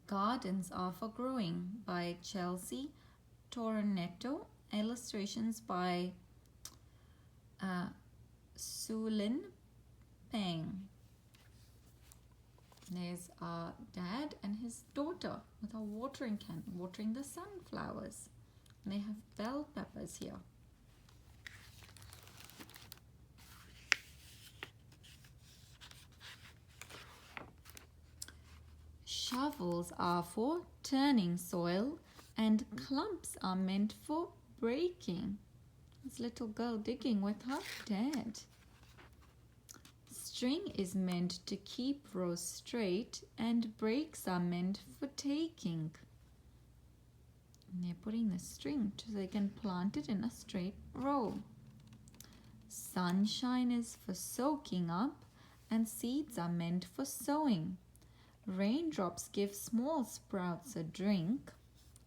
Gardens Are for Growing by Chelsea Tornetto. Illustrations by Sulin Peng. There's our dad and his daughter with a watering can, watering the sunflowers. And they have bell peppers here. Shovels are for turning soil and clumps are meant for breaking. This little girl digging with her dad. String is meant to keep rows straight and breaks are meant for taking. And they're putting the string so they can plant it in a straight row. Sunshine is for soaking up and seeds are meant for sowing. Raindrops give small sprouts a drink.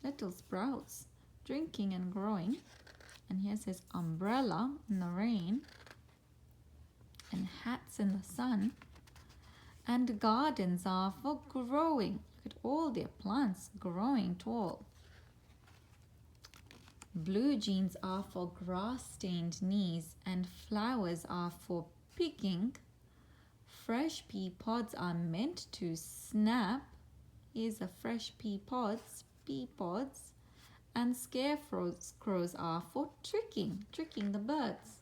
Little sprouts, drinking and growing. And here's his umbrella in the rain. And hats in the sun. And gardens are for growing. Look at all their plants growing tall. Blue jeans are for grass-stained knees and flowers are for picking. Fresh pea pods are meant to snap. Here's the fresh pea pods. And scarecrows are for tricking the birds.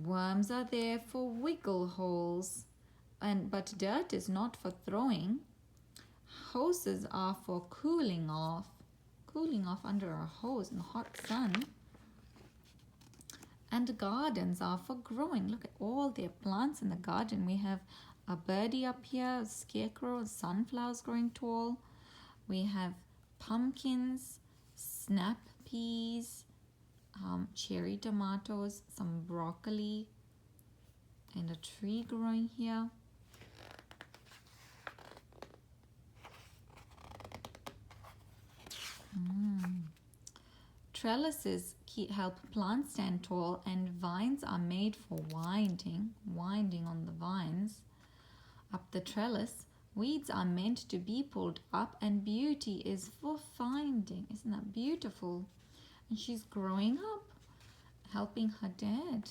Worms are there for wiggle holes, but dirt is not for throwing. Hoses are for cooling off under a hose in the hot sun. And gardens are for growing. Look at all their plants in the garden. We have a birdie up here, a scarecrow, sunflowers growing tall. We have pumpkins, snap peas, cherry tomatoes, some broccoli, and a tree growing here. Trellises help plants stand tall and vines are made for winding on the vines. Up the trellis, weeds are meant to be pulled up and beauty is for finding. Isn't that beautiful? And she's growing up, helping her dad.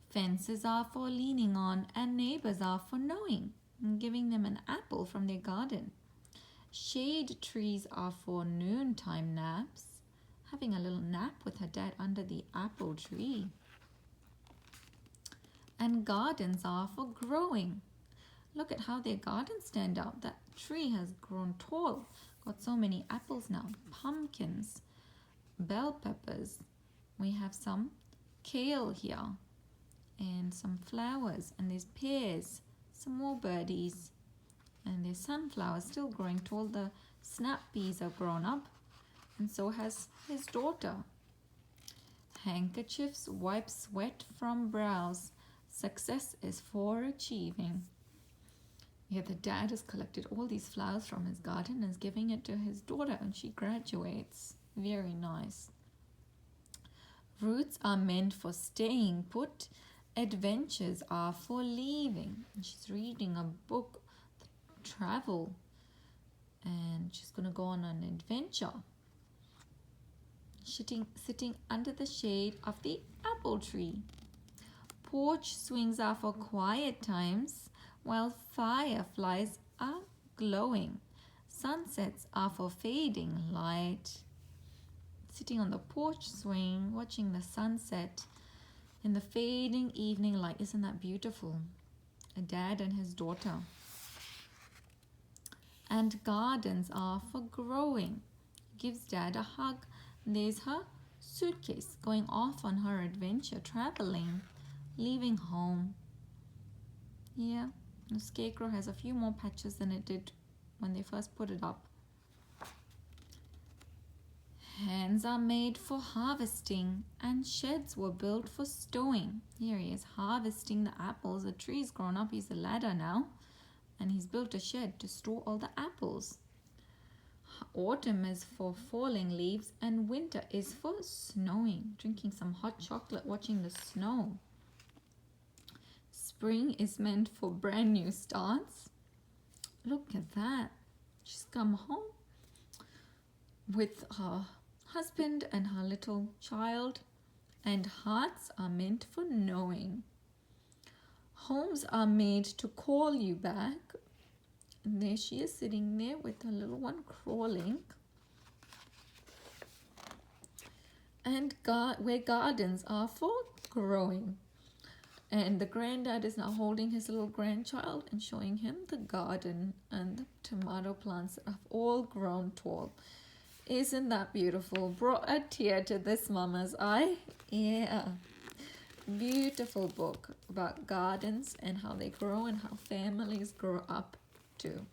Fences are for leaning on and neighbors are for knowing and giving them an apple from their garden. Shade trees are for noontime naps, having a little nap with her dad under the apple tree. And gardens are for growing. Look at how their gardens stand out. That tree has grown tall, got so many apples now. Pumpkins, bell peppers. We have some kale here and some flowers, and there's pears, some more birdies, and there's sunflowers still growing tall. The snap peas are grown up, and so has his daughter. Handkerchiefs wipe sweat from brows. Success is for achieving. Yeah, the dad has collected all these flowers from his garden and is giving it to his daughter, and she graduates. Very nice. Roots are meant for staying put. Adventures are for leaving. And she's reading a book, Travel, and she's going to go on an adventure. Sitting under the shade of the apple tree. Porch swings are for quiet times, while fireflies are glowing. Sunsets are for fading light. Sitting on the porch swing, watching the sunset in the fading evening light. Isn't that beautiful? A dad and his daughter. And gardens are for growing. Gives dad a hug. There's her suitcase going off on her adventure, traveling, leaving home. Yeah, the scarecrow has a few more patches than it did when they first put it up. Hands are made for harvesting and sheds were built for stowing. Here he is harvesting the apples. The tree's grown up. He's a ladder now. And he's built a shed to store all the apples. Autumn is for falling leaves and winter is for snowing. Drinking some hot chocolate, watching the snow. Spring is meant for brand new starts. Look at that. She's come home with her husband and her little child, and hearts are meant for knowing. Homes are made to call you back. And there she is sitting there with her little one crawling. And where gardens are for growing. And the granddad is now holding his little grandchild and showing him the garden and the tomato plants that have all grown tall. Isn't that beautiful? Brought a tear to this mama's eye. Yeah. Beautiful book about gardens and how they grow and how families grow up too.